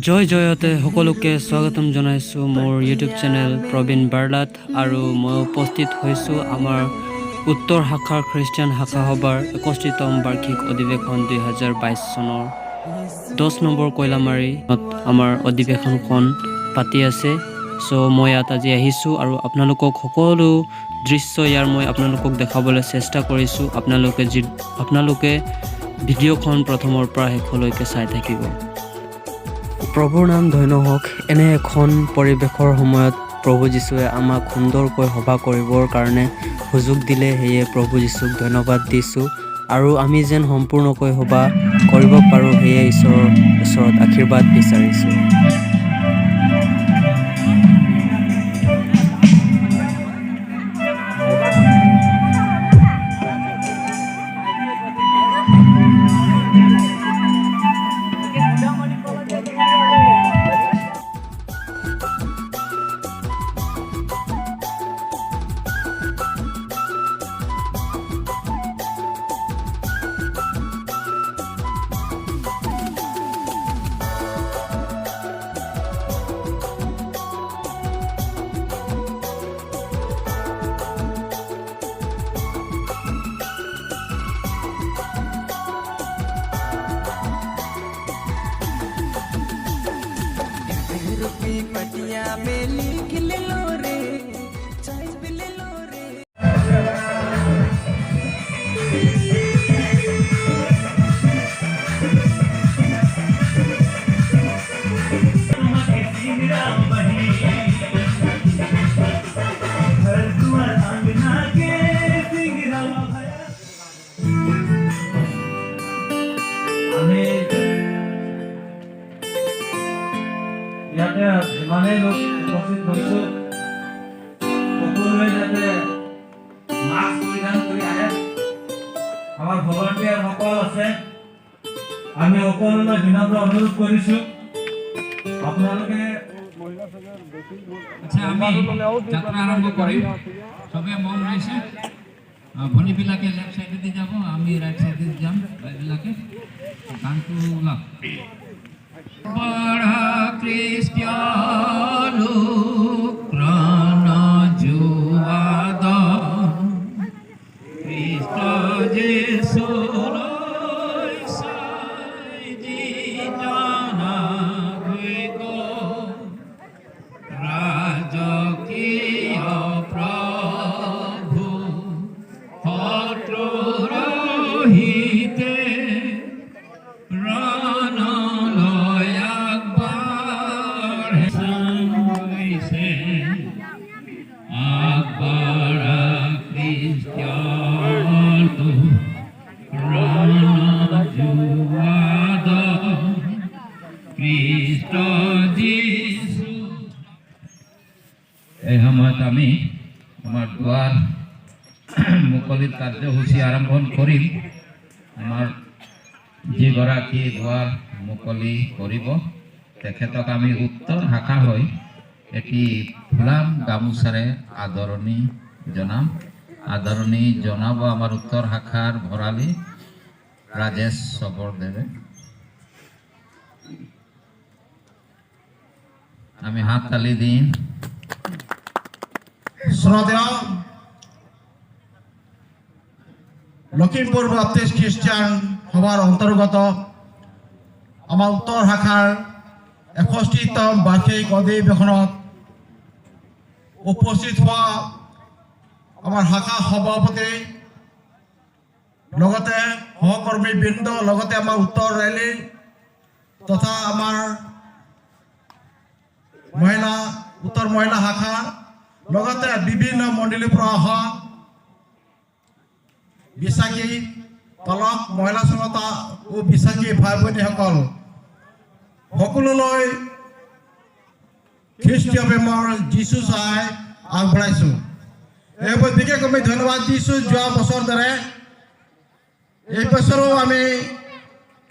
জয় জয়তে সকলোকে স্বাগতম জনাইছোঁ মোৰ ইউটিউব চেনেল প্ৰবীণ বাৰ্লাত আৰু মই উপস্থিত হৈছোঁ আমাৰ উত্তৰ শাখাৰ খ্ৰীষ্টিয়ান শাখা সভাৰ 61তম বাৰ্ষিক অধিৱেশন 2022 চনৰ 10 নম্বৰ কয়লামাৰীত আমাৰ অধিৱেশনখন পাতি আছে। চ' মই ইয়াত আজি আহিছোঁ আৰু আপোনালোকক সকলো দৃশ্য ইয়াৰ মই আপোনালোকক দেখাবলৈ চেষ্টা কৰিছোঁ। আপোনালোকে ভিডিঅ'খন প্ৰথমৰ পৰা শেষলৈকে চাই থাকিব। প্ৰভুৰ নাম ধন্য হওক। এনে এখন পৰিৱেশৰ সময়ত প্ৰভু যীশুৱে আমাক সুন্দৰকৈ সভা কৰিবৰ কাৰণে সুযোগ দিলে, সেয়ে প্ৰভু যীশুক ধন্যবাদ দিছোঁ আৰু আমি যেন সম্পূৰ্ণকৈ সভা কৰিব পাৰোঁ, সেয়ে ঈশ্বৰৰ ওচৰত আশীৰ্বাদ বিচাৰিছোঁ। पटिया में लिख ले लो रे, चाय भी ले लो रे। ইয়াতে যিমানেই লোক উপস্থিত হৈছোঁ সকলোৱে যাতে মাস্ক পৰিধান কৰি আহে। আমাৰ ভলণ্টিয়াৰ সকল আছে, আমি সকলোলৈ বিনম্ৰ অনুৰোধ কৰিছোঁ আপোনালোকে আমি যাত্ৰা আৰম্ভ কৰিম। চবে মন লৈছে, ভনীবিলাকে লেফ্ট চাইডেদি যাব, আমি ৰাইট চাইডেদি যাম। বাইবিলাকে গানটো ওলাওক। Para Cristiano Prana Juada Cristo Jesus Sai di Jana Guego Raja Kiya Prabhu Hatro Rahite Rana এই সময়ত আমি আমাৰ দুৱাৰ মুকলিৰ কাৰ্যসূচী আৰম্ভ কৰিম। আমাৰ যিগৰাকী দুৱাৰ মুকলি কৰিব তেখেতক আমি উত্তৰ শাখা হৈ এটি ফুলাম গামোচাৰে আদৰণি জনাম। আদৰণি জনাব আমাৰ উত্তৰ শাখাৰ ভৰালী ৰাজেশ চবৰদেৱে। আমি হাত তালি দিম। শ্রদ্ধেয় লখিমপুর বাপ্টিস্ট খ্রিস্টান সভার অন্তর্গত আমার উত্তর শাখার 61তম বার্ষিক অধিবেশনত উপস্থিত হওয়া আমার শাখা সভাপতি লগতে সহকর্মীবৃন্দ লগতে আমার উত্তর রেলি তথা আমার উত্তর মহিলা শাখা লগতে বিভিন্ন মণ্ডলীৰ পৰা অহা বিশ্বাসী পালক মহিলা সংগঠন ও বিশ্বাসী ভাই ভনীসকল সকলোলৈ খ্ৰীষ্টীয় প্ৰেমৰ যীশু চাই আগবঢ়াইছোঁ। এইবোৰ বিশেষ আমি ধন্যবাদ দিছোঁ। যোৱা বছৰ দৰে এই বছৰো আমি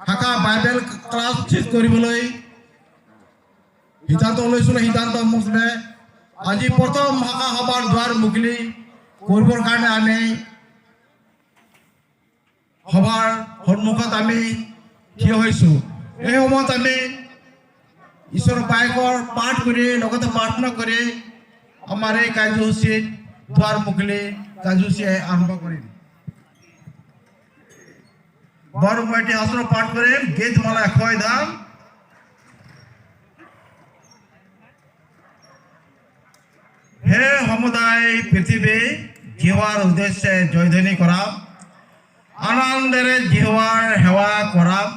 শাখা বাইবেল ক্লাছ ঠিক কৰিবলৈ সিদ্ধান্ত লৈছিলোঁ। সিদ্ধান্ত মতে আজি প্ৰথম শাখা সভাৰ দুৱাৰ মুকলি কৰিবৰ কাৰণে আমি সভাৰ সন্মুখত আমি থিয় হৈছোঁ। এই সময়ত আমি ঈশ্বৰ বাক্যৰ পাঠ কৰি লগতে প্ৰাৰ্থনা কৰি আমাৰ এই কাৰ্যসূচীত দুৱাৰ মুকলি কাৰ্যসূচী আৰম্ভ কৰিম। বৰ মই এতিয়া শাস্ত্ৰ পাঠ কৰিম, গীতমালা 100 ধাম। হে সমুদায় পৃথিৱী জিহ্বার উদ্দেশ্যে জয়ধ্বনি কৰাম, আনন্দেৰে জিহ্বার সেৱা কৰাম,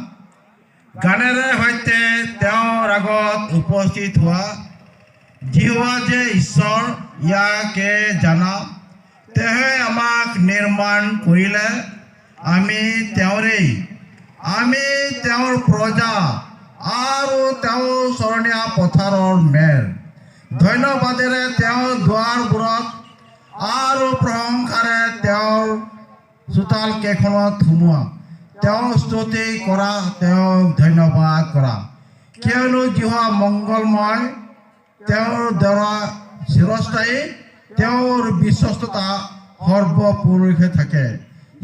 গানেৰে সৈতে তেওঁৰ আগত উপস্থিত হোৱা জিহ্বা যে ঈশ্বৰ ইয়াকে জানাম। তেহে আমাক নিৰ্মাণ কৰিলে, আমি তেওঁৰেই, আমি তেওঁৰ প্ৰজা আৰু তেওঁৰ চৰণীয়া পথাৰৰ মেৰ। ধন্যবাদেৰে তেওঁৰ দুৱাৰবোৰত আৰু প্ৰশংসাৰে তেওঁৰ চোতাল কেইখনত সোমোৱা, তেওঁৰ স্তুতি কৰা, তেওঁক ধন্যবাদ কৰা, কিয়নো জিহ্বা মংগলময়, তেওঁৰ দ্বাৰা চিৰস্থায়ী, তেওঁৰ বিশ্বস্ততা সৰ্বপুৰুষে থাকে।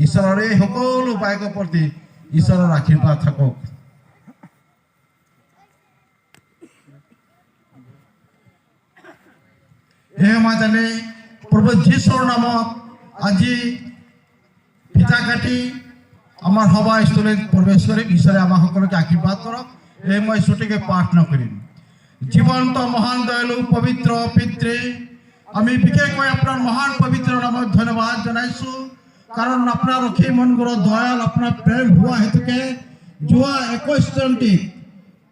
ঈশ্বৰৰ এই সকলো বাক্যৰ প্ৰতি ঈশ্বৰৰ আশীৰ্বাদ থাকক। হে মাজানে প্ৰভু যীশুৰ নামত আজি ফিতা কাটি আমাৰ সভাস্থলীত প্ৰৱেশ কৰিম। ঈশ্বৰে আমাক সকলোকে আশীৰ্বাদ কৰক। এই মই শ্ৰুতিকে প্ৰাৰ্থনা কৰিম। জীৱন্ত মহান দয়ালু পবিত্ৰ পিতৃ, আমি বিশেষকৈ আপোনাৰ মহান পবিত্ৰ নামত ধন্যবাদ জনাইছোঁ, কাৰণ আপোনাৰ অসীম অনুগ্ৰহ দয়াল আপোনাৰ প্ৰেম হোৱা হেতুকে যোৱা 21 জয়ন্তীত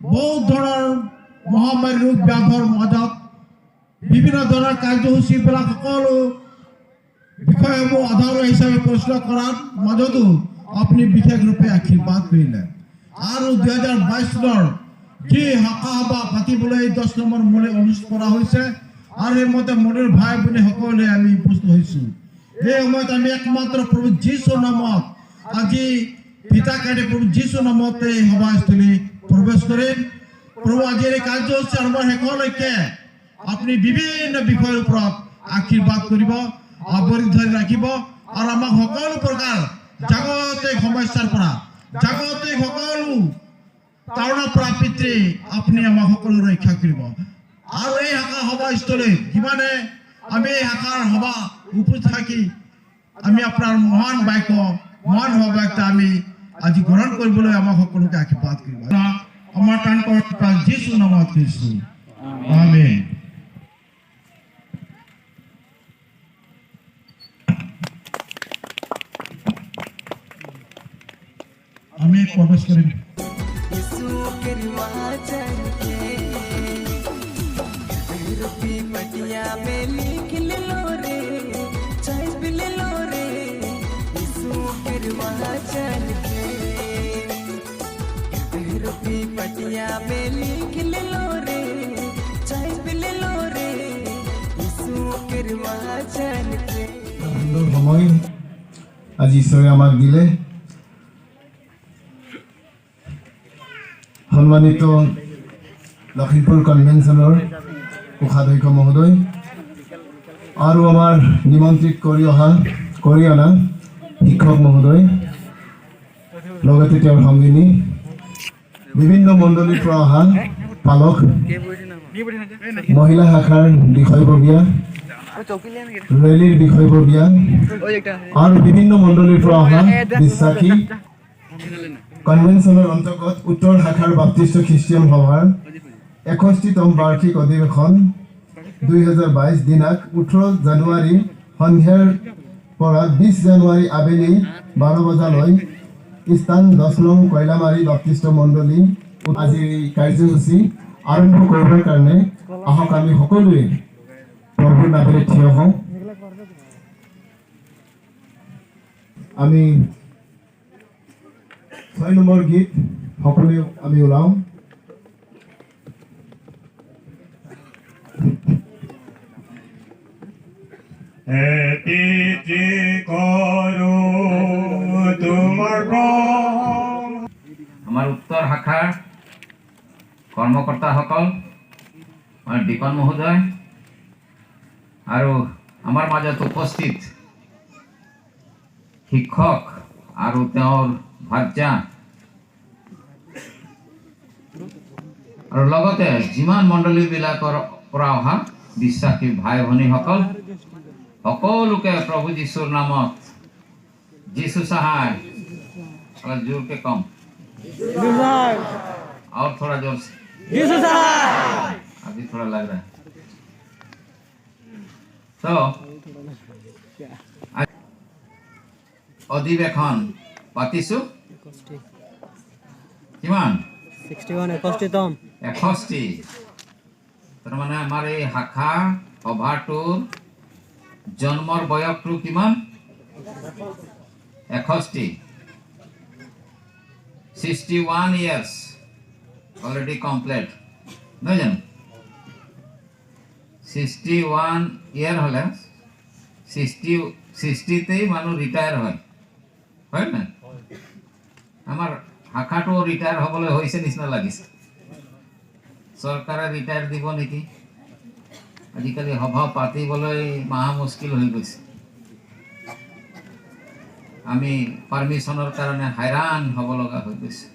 বহুত ধৰণৰ মহামাৰী ৰোগ ব্যাধৰ মাজত বিভিন্ন ধৰণৰ কাৰ্যসূচীবিলাক সকলো বিষয়সমূহ আধাৰ হিচাপে প্ৰশ্ন কৰাৰ মাজতো আপুনি বিশেষ ৰূপে আশীৰ্বাদ কৰিলে। আৰু 2022 চনৰ যি শাখা সভা পাতিবলৈ 10 নম্বৰ মূলে অনুষ্ঠিত কৰা হৈছে, আৰু এই মতে মনৰ ভাই ভনী সকলোৱে আমি উপস্থিত হৈছোঁ। এই সময়ত আমি একমাত্ৰ প্ৰভু যীশুৰ নামত আজি ফিতা কাটি প্ৰভু যীশুৰ নামতে এই সভাস্থলী প্ৰৱেশ কৰিম। প্ৰভু আজিৰ এই কাৰ্যসূচী আৰম্ভ শেষলৈকে আপুনি বিভিন্ন বিষয়ৰ ওপৰত আশীৰ্বাদ কৰিব, আৱৰি ধৰি ৰাখিব, আৰু আমাক সকলো প্ৰকাৰ জাগতিক সমস্যাৰ পৰা, জাগতিক সকলো তাৰণাৰ পৰা পিতৃ আপুনি আমাক সকলো ৰক্ষা কৰিব। আৰু এই শাখা সভাস্থলীত যিমানে আমি এই শাখাৰ সভা উপস্থিত থাকি আমি আপোনাৰ মহান বাক্য, মহান সভাবাক্য আমি আজি গ্ৰহণ কৰিবলৈ আমাক সকলোকে আশীৰ্বাদ কৰিব। আমাৰ ত্ৰাণকৰ্তা যীশুৰ নামত কৈছোঁ, আমেন। আমি প্ৰৱেশ কৰিম। यीशु के वचन के रूपी पटिया में लिख लो रे, छाप लो रे। यीशु के वचन के रूपी पटिया में लिख लो रे, छाप लो रे। यीशु के वचन के সুন্দর সময় আজি ঈশ্বৰে আমাক দিলে। সন্মানিত লখিমপুৰ কনভেনশ্যনৰ কোষাধ্যক্ষ মহোদয় আৰু আমাৰ নিমন্ত্ৰিত কৰি অনা শিক্ষক মহোদয়, লগতে তেওঁৰ সংগিনী, বিভিন্ন মণ্ডলীৰ পৰা অহা পালক, মহিলা শাখাৰ বিষয়ববীয়া, ৰেলীৰ বিষয়ববীয়া আৰু বিভিন্ন মণ্ডলীৰ পৰা অহা বিশ্বাসী, কনভেনশ্যনৰ অন্তৰ্গত উত্তৰ শাখাৰ বাপ্তিষ্ট খ্ৰীষ্টিয়ান সভাৰ 61তম বাৰ্ষিক অধিৱেশন 2022 দিনাক 18 জানুৱাৰী সন্ধিয়াৰ পৰা 20 জানুৱাৰী আবেলি 12 বজালৈ স্থান 10 নং কয়লামাৰী বাপ্তিষ্ট মণ্ডলী আজিৰ এই কাৰ্যসূচী আৰম্ভ কৰিবৰ কাৰণে আহক আমি সকলোৱে প্ৰভুৰ নামেৰে থিয় হওঁ। আমি 6 নম্বৰ গীত সকলোৱে আমি ওলাওঁ। আমাৰ উত্তৰ শাখাৰ কৰ্মকৰ্তাসকল, আমাৰ দীপন মহোদয় আৰু আমাৰ মাজত উপস্থিত শিক্ষক আৰু তেওঁৰ ভাৰ্যা আৰু লগতে যিমান মণ্ডলীবিলাকৰ পৰা অহা বিশ্বাসী ভাই ভনীসকল সকলোকে প্ৰভু যীশুৰ নামত যীশু सहाय और जोर के कम और थोड़ा जोर से जीसू सहाय अभी थोड़ा लग रहा है तो अधिवेशन पातिसु किमान 61 61 तर माने हमारे हाखा सभाटुर जन्मर बयसटु किमान 61 years already complete no জানো 61 year হলে 60 তেই মানুহ রিটায়ার হয় হয় না আমার হাখাটো রিটায়ার হবলৈ হৈছে নিচিনা লাগিছে চৰকাৰে ৰিটায়াৰ দিব নেকি আজিকালি সভা পাতিবলৈ মহা মুশকিল হৈ গৈছে আমি পারমিশনের কারণে हैरान হব লগা হৈ গৈছে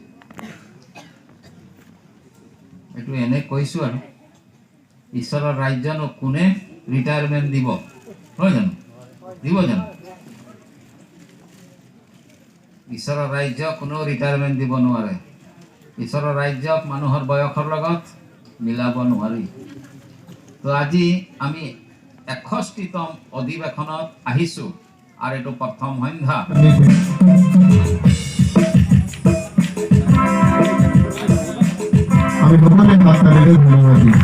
এটু এনে কৈছো আৰু ঈশ্বৰৰ ৰাজ্যনো কোনে ৰিটায়াৰমেন্ট দিব হয় জানো দিব জানো ঈশ্বৰৰ ৰাজ্য কোনো ৰিটায়াৰমেন্ট দিব নোৱাৰে ঈশ্বৰৰ ৰাজ্যক মানুহৰ বয়সৰ লগত মিলাব নোৱাৰি তো আজি আমি 61তম অধিৱেশনত আহিছো আর এটা প্রথম সন্ধ্যা আমি সকলে মাস্টারকে ধন্যবাদ দিই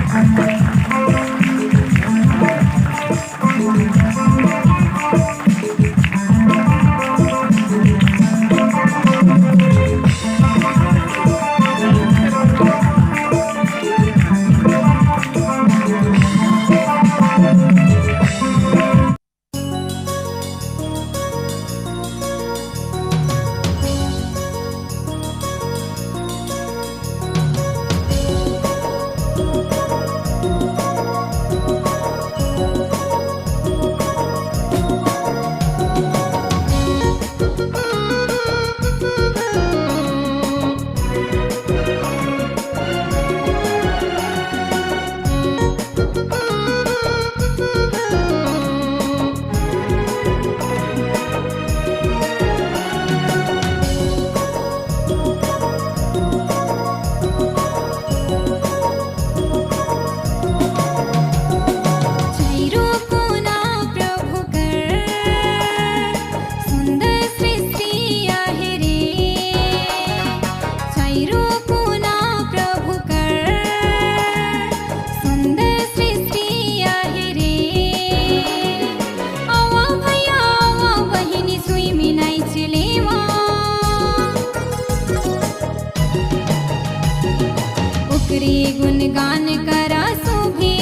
गुणगान करा शोभे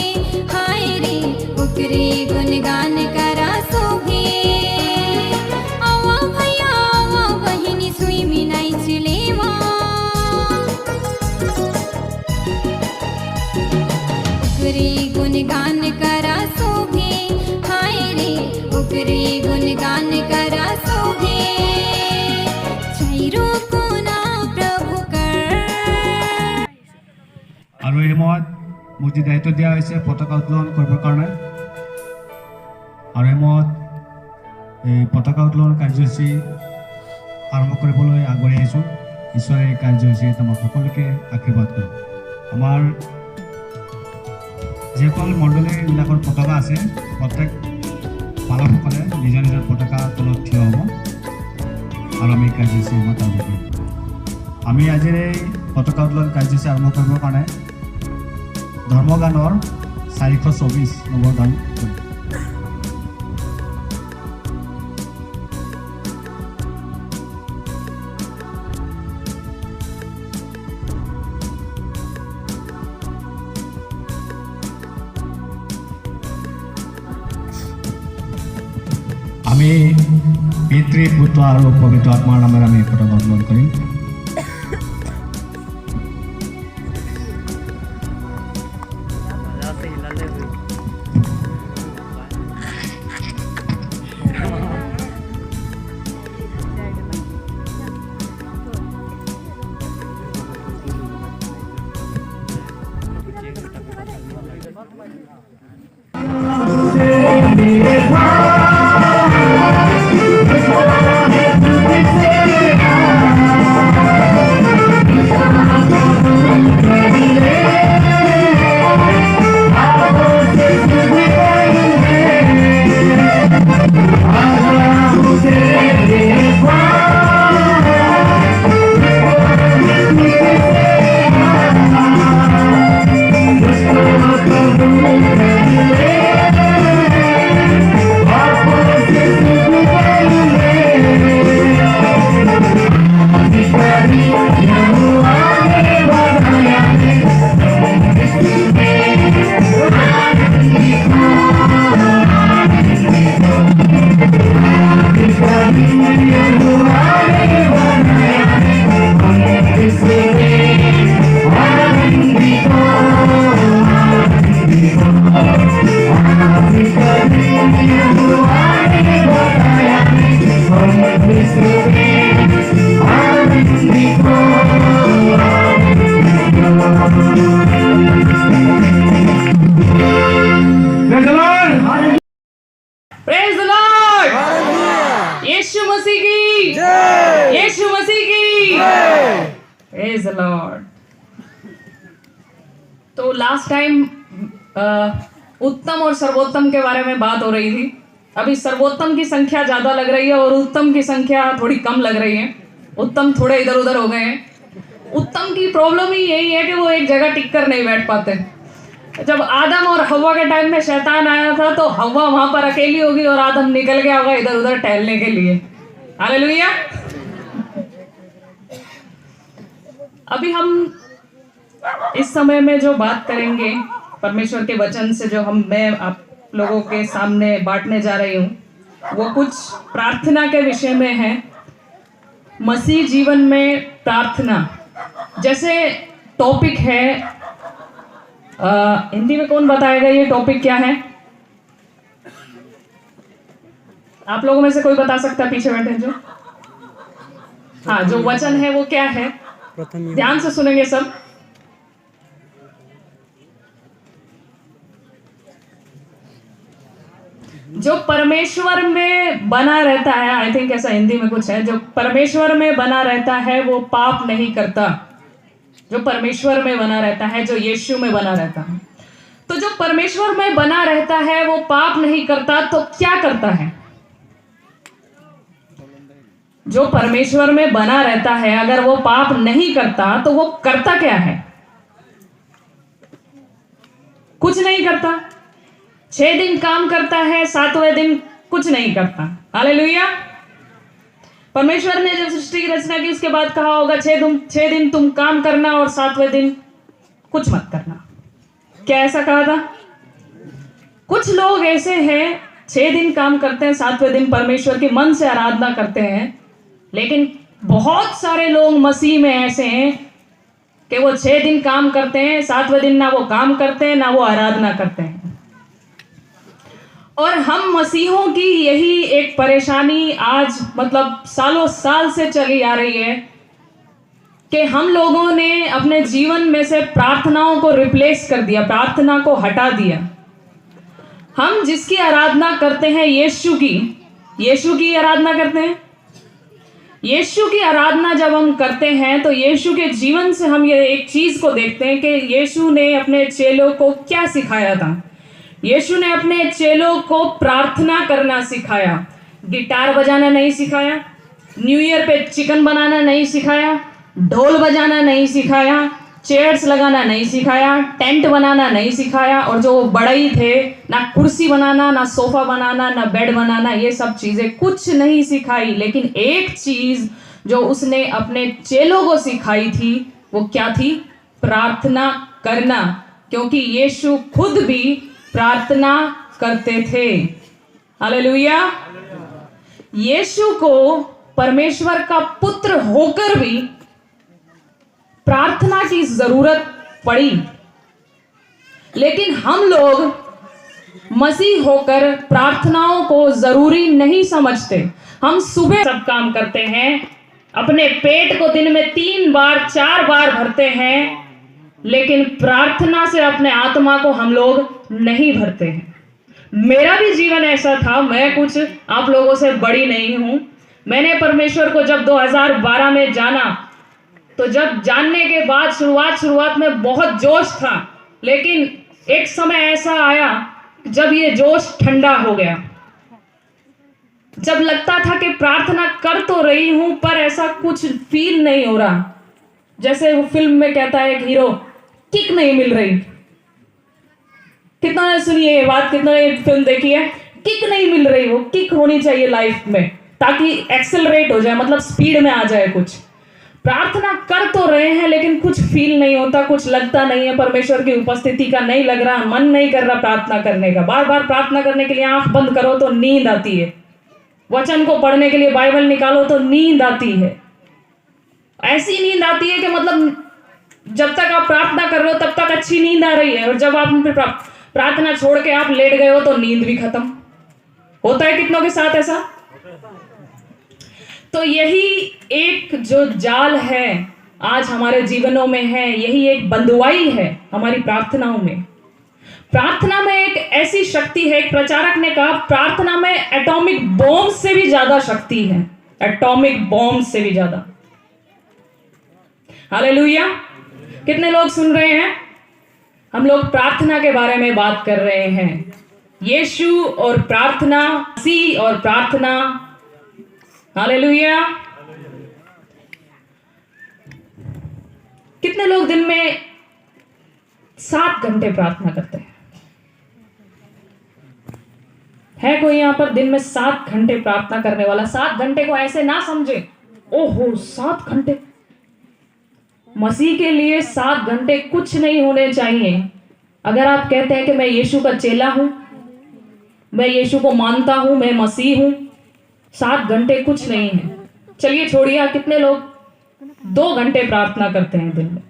हाय रे ओकरे गुणगान करा शोभे आवा भैया आवा बहिनी सुई मिनाई चलेवा ओकरे गुणगान करा शोभे हाय रे ओकरे गुणगान करा शोभे छैरो कोना प्रभु আৰু এই সময়ত মোক যি দায়িত্ব দিয়া হৈছে পতাকা উত্তোলন কৰিবৰ কাৰণে আৰু এই সময়ত এই পতাকা উত্তোলন কাৰ্যসূচী আৰম্ভ কৰিবলৈ আগবাঢ়ি আহিছোঁ ঈশ্বৰে এই কাৰ্যসূচীত আমাৰ সকলোকে আশীৰ্বাদ কৰক আমাৰ যিসকল মণ্ডলীবিলাকৰ পতাকা আছে প্ৰত্যেক পালকসকলে নিজৰ নিজৰ পতাকা তলত থিয় হ'ব আৰু আমি কাৰ্যসূচী আৰম্ভ কৰিম আমি আজিৰ এই পতাকা উত্তোলন কাৰ্যসূচী আৰম্ভ কৰিবৰ কাৰণে ধৰ্মগানৰ 424 নম্বৰ গান আমি পিতৃ পুত্ৰ আৰু পবিত্ৰ আত্মাৰ নামেৰে আমি পতাকা উত্তোলন কৰিম प्रेज द लॉर्ड। यीशु मसीह की जय। यीशु मसीह की जय। Praise the Lord. तो लास्ट टाइम उत्तम और सर्वोत्तम के बारे में बात हो रही थी। अभी सर्वोत्तम की संख्या ज्यादा लग रही है और उत्तम की संख्या थोड़ी कम लग रही है। उत्तम थोड़े इधर उधर हो गए हैं। उत्तम की प्रॉब्लम ही यही है कि वो एक जगह टिक कर नहीं बैठ पाते। जब आदम और हव्वा के टाइम में शैतान आया था तो हव्वा वहां पर अकेली होगी और आदम निकल गया होगा इधर उधर टहलने के लिए। हालेलुया। अभी हम इस समय में जो बात करेंगे परमेश्वर के वचन से, जो मैं आप लोगों के सामने बांटने जा रही हूँ, वो कुछ प्रार्थना के विषय में है। मसीह जीवन में प्रार्थना जैसे टॉपिक है। हिंदी में कौन बताएगा ये टॉपिक क्या है? आप लोगों में से कोई बता सकता है? पीछे बैठे जो, हाँ, जो वचन है वो क्या है? ध्यान से सुनेंगे सब। जो परमेश्वर में बना रहता है, आई थिंक ऐसा हिंदी में कुछ है, जो परमेश्वर में बना रहता है वो पाप नहीं करता। जो परमेश्वर में बना रहता है, जो यीशु में बना रहता है, तो जो परमेश्वर में बना रहता है वो पाप नहीं करता। तो क्या करता है? जो परमेश्वर में बना रहता है अगर वो पाप नहीं करता तो वो करता क्या है? कुछ नहीं करता। 6 दिन काम करता है, 7वें दिन कुछ नहीं करता। हालेलुया। परमेश्वर ने जब सृष्टि की रचना की उसके बाद कहा होगा 6 दिन तुम काम करना और 7वें दिन कुछ मत करना। क्या ऐसा कहा था? कुछ लोग ऐसे हैं 6 दिन काम करते हैं, 7वें दिन परमेश्वर की मन से आराधना करते हैं। लेकिन बहुत सारे लोग मसीह में ऐसे हैं कि वो 6 दिन काम करते हैं, 7वें दिन ना वो काम करते हैं ना वो आराधना करते हैं। और हम मसीहों की यही एक परेशानी आज मतलब सालों साल से चली आ रही है कि हम लोगों ने अपने जीवन में से प्रार्थनाओं को रिप्लेस कर दिया, प्रार्थना को हटा दिया। हम जिसकी आराधना करते हैं यीशु की आराधना करते हैं। यीशु की आराधना जब हम करते हैं तो यीशु के जीवन से हम ये एक चीज को देखते हैं कि यीशु ने अपने चेलों को क्या सिखाया था। यीशु ने अपने चेलों को प्रार्थना करना सिखाया। गिटार बजाना नहीं सिखाया, न्यू ईयर पे चिकन बनाना नहीं सिखाया, ढोल बजाना नहीं सिखाया, चेयर्स लगाना नहीं सिखाया, टेंट बनाना नहीं सिखाया। और जो बड़ई थे, ना कुर्सी बनाना, ना सोफा बनाना, ना बेड बनाना, ये सब चीजें कुछ नहीं सिखाई। लेकिन एक चीज जो उसने अपने चेलों को सिखाई थी वो क्या थी? प्रार्थना करना। क्योंकि यीशु खुद भी प्रार्थना करते थे। हालेलुया। यीशु को परमेश्वर का पुत्र होकर भी प्रार्थना की जरूरत पड़ी। लेकिन हम लोग मसीह होकर प्रार्थनाओं को जरूरी नहीं समझते। हम सुबह सब काम करते हैं, अपने पेट को दिन में 3 बार 4 बार भरते हैं, लेकिन प्रार्थना से अपने आत्मा को हम लोग नहीं भरते हैं। मेरा भी जीवन ऐसा था, मैं कुछ आप लोगों से बड़ी नहीं हूं। मैंने परमेश्वर को जब 2012 में जाना, तो जब जानने के बाद शुरुआत में बहुत जोश था, लेकिन एक समय ऐसा आया जब ये जोश ठंडा हो गया। जब लगता था कि प्रार्थना कर तो रही हूं पर ऐसा कुछ फील नहीं हो रहा, जैसे वो फिल्म में कहता है एक हीरो, किक नहीं मिल रही। कितना ने सुनी है ये बात, कितना ने फिल्म देखी है? किक नहीं मिल रही, वो किक होनी चाहिए लाइफ में ताकि एक्सेलरेट हो जाए, मतलब स्पीड में आ जाए कुछ। प्रार्थना कर तो रहे हैं लेकिन कुछ फील नहीं होता, कुछ लगता नहीं है, परमेश्वर की उपस्थिति का नहीं लग रहा, मन नहीं कर रहा प्रार्थना करने का। बार बार प्रार्थना करने के लिए आंख बंद करो तो नींद आती है, वचन को पढ़ने के लिए बाइबल निकालो तो नींद आती है। ऐसी नींद आती है कि मतलब जब तक आप प्रार्थना कर रहे हो तब तक अच्छी नींद आ रही है, और जब आप प्रार्थना छोड़ के आप लेट गए हो तो नींद भी खत्म। होता है कितनों के साथ ऐसा? तो यही एक जो जाल है आज हमारे जीवनों में है, यही एक बंधुआई है हमारी प्रार्थनाओं में। प्रार्थना में एक ऐसी शक्ति है, एक प्रचारक ने कहा प्रार्थना में एटॉमिक बॉम्ब से भी ज्यादा शक्ति है, एटॉमिक बॉम्ब से भी ज्यादा। हालेलुया। कितने लोग सुन रहे हैं? हम लोग प्रार्थना के बारे में बात कर रहे हैं, यीशु और प्रार्थना, मसीह और प्रार्थना। हालेलुया। कितने लोग दिन में 7 घंटे प्रार्थना करते हैं? है कोई यहां पर दिन में 7 घंटे प्रार्थना करने वाला? 7 घंटे को ऐसे ना समझे, ओहो 7 घंटे। मसीह के लिए 7 घंटे कुछ नहीं होने चाहिए। अगर आप कहते हैं कि मैं यीशु का चेला हूं, मैं यीशु को मानता हूं, मैं मसीह हूं, 7 घंटे कुछ नहीं है। चलिए छोड़िए, कितने लोग 2 घंटे प्रार्थना करते हैं दिन में?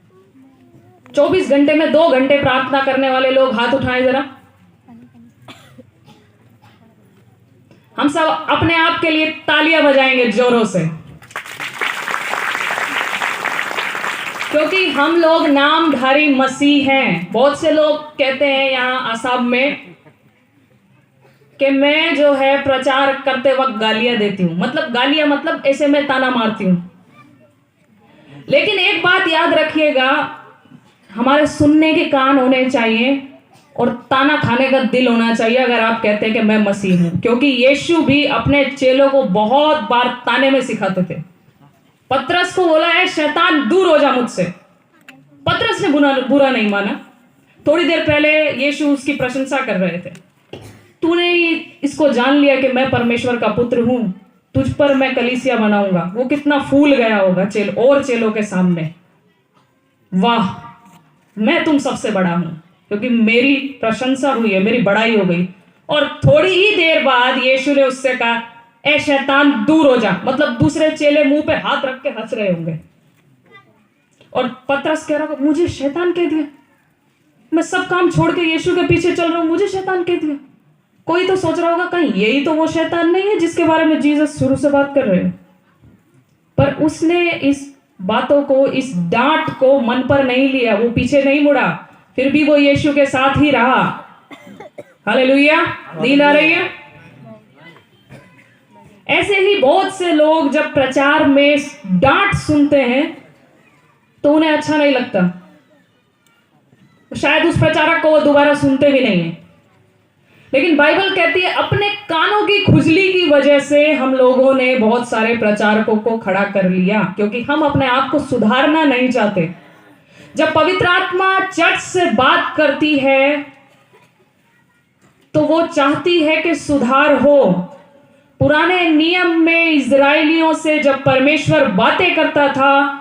24 घंटे में 2 घंटे प्रार्थना करने वाले लोग हाथ उठाएं जरा। हम सब अपने आप के लिए तालियां बजाएंगे जोरों से, क्योंकि हम लोग नामधारी मसीह हैं। बहुत से लोग कहते हैं यहाँ आसाम में कि मैं जो है प्रचार करते वक्त गालियां देती हूं, मतलब गालियां मतलब ऐसे मैं ताना मारती हूं। लेकिन एक बात याद रखिएगा, हमारे सुनने के कान होने चाहिए और ताना खाने का दिल होना चाहिए अगर आप कहते हैं कि मैं मसीह हूं, क्योंकि यीशु भी अपने चेलों को बहुत बार ताने में सिखाते थे। पतरस को बोला है शैतान दूर हो जा मुझसे। पतरस ने बुरा नहीं माना। थोड़ी देर पहले यीशु उसकी प्रशंसा कर रहे थे, तूने इसको जान लिया कि मैं परमेश्वर का पुत्र हूं, तुझ पर मैं कलीसिया बनाऊंगा। वो कितना फूल गया होगा चेलों के सामने, वाह मैं तुम सबसे बड़ा हूं क्योंकि मेरी प्रशंसा हुई है, मेरी बड़ाई हो गई। और थोड़ी ही देर बाद यीशु ने उससे कहा ए शैतान दूर हो जा, मतलब दूसरे चेले मुंह पे हाथ रख के हंस रहे होंगे। और पतरस कह रहा मुझे शैतान कह दिया, मैं सब काम छोड़ के यीशु के पीछे चल रहा हूं, मुझे शैतान कह दिया। कोई तो सोच रहा होगा कहीं यही तो वो शैतान नहीं है जिसके बारे में जीसस शुरू से बात कर रहे हैं। पर उसने इस बातों को, इस डांट को मन पर नहीं लिया, वो पीछे नहीं मुड़ा, फिर भी वो यीशु के साथ ही रहा। हालेलुया। नींद आ रही है? ऐसे ही बहुत से लोग जब प्रचार में डांट सुनते हैं तो उन्हें अच्छा नहीं लगता, शायद उस प्रचारक को वो दोबारा सुनते भी नहीं है। लेकिन बाइबल कहती है अपने कानों की खुजली की वजह से हम लोगों ने बहुत सारे प्रचारकों को खड़ा कर लिया, क्योंकि हम अपने आप को सुधारना नहीं चाहते। जब पवित्र आत्मा चर्च से बात करती है तो वो चाहती है कि सुधार हो। पुराने नियम में इजराइलियों से जब परमेश्वर बातें करता था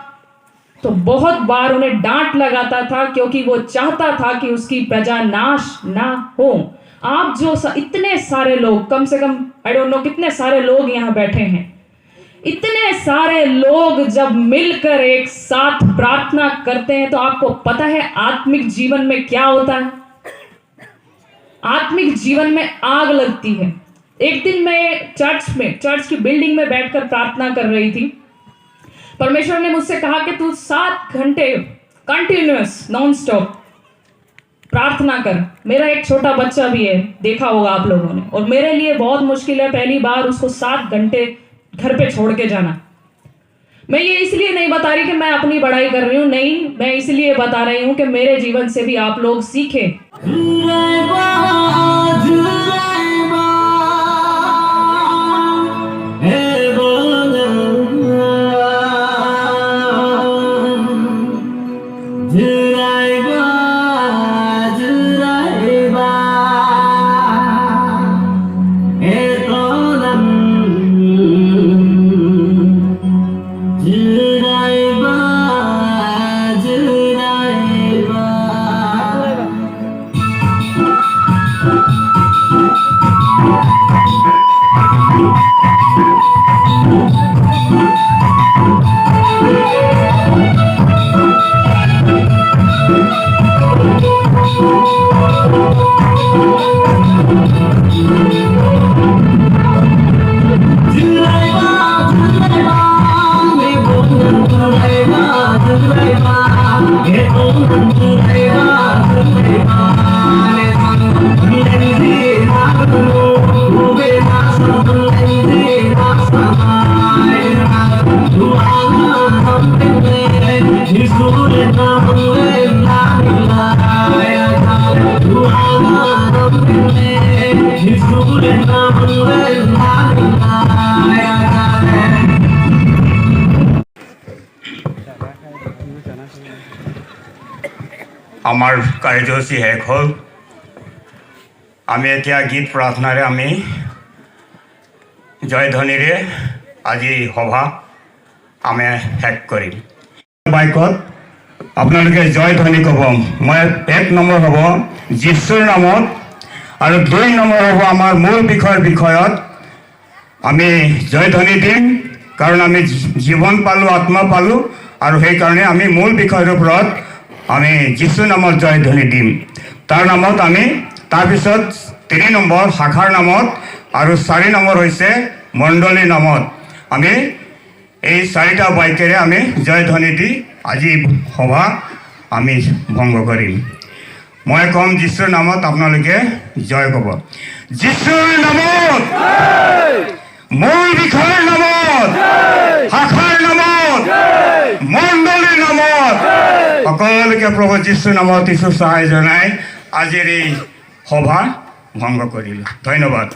तो बहुत बार उन्हें डांट लगाता था, क्योंकि वो चाहता था कि उसकी प्रजा नाश ना हो। आप जो इतने सारे लोग, कम से कम आई डोंट नो कितने सारे लोग यहाँ बैठे हैं, इतने सारे लोग जब मिलकर एक साथ प्रार्थना करते हैं तो आपको पता है आत्मिक जीवन में क्या होता है? आत्मिक जीवन में आग लगती है। एक दिन मैं चर्च की बिल्डिंग में बैठकर प्रार्थना कर रही थी। परमेश्वर ने मुझसे कहा कि तू 7 घंटे कंटिन्यूअस नॉन स्टॉप प्रार्थना कर। मेरा एक छोटा बच्चा भी है, देखा होगा आप लोगों ने, और मेरे लिए बहुत मुश्किल है पहली बार उसको 7 घंटे घर पे छोड़ के जाना। मैं ये इसलिए नहीं बता रही कि मैं अपनी बड़ाई कर रही हूँ, नहीं, मैं इसलिए बता रही हूँ कि मेरे जीवन से भी आप लोग सीखें। আমাৰ কাৰ্যসূচী শেষ হ'ল। আমি এতিয়া গীত প্ৰাৰ্থনাৰে আমি জয়ধ্বনিৰে আজি সভা আমি শেষ কৰিম। বাইকত আপোনালোকে জয়ধ্বনি ক'ব। মই 1 নম্বৰ হ'ব যীশুৰ নামত, আৰু 2 নম্বৰ হ'ব আমাৰ মূল বিষয়ত আমি জয়ধ্বনি দিম, কাৰণ আমি জীৱন পালোঁ, আত্মা পালোঁ, আৰু সেইকাৰণে আমি মূল বিষয়ৰ ওপৰত আমি যীশু নামত জয়ধ্বনি দিম। তাৰ নামত আমি তাৰপিছত 3 নম্বৰ শাখাৰ নামত আৰু 4 নম্বৰ হৈছে মণ্ডলী নামত আমি এই 4টা বাক্যেৰে আমি জয়ধ্বনি দি আজি সভা আমি ভংগ কৰিম। মই ক'ম যীশুৰ নামত, আপোনালোকে জয় ক'ব। যীশুৰ নামত, মূল বিষয়ৰ নামত, শাখাৰ নামত, মণ্ডলীৰ নামত, সকলোকে প্ৰভু যীশুৰ নামত কিছু সহায় জনাই আজিৰ এই সভা ভংগ কৰিলোঁ। ধন্যবাদ।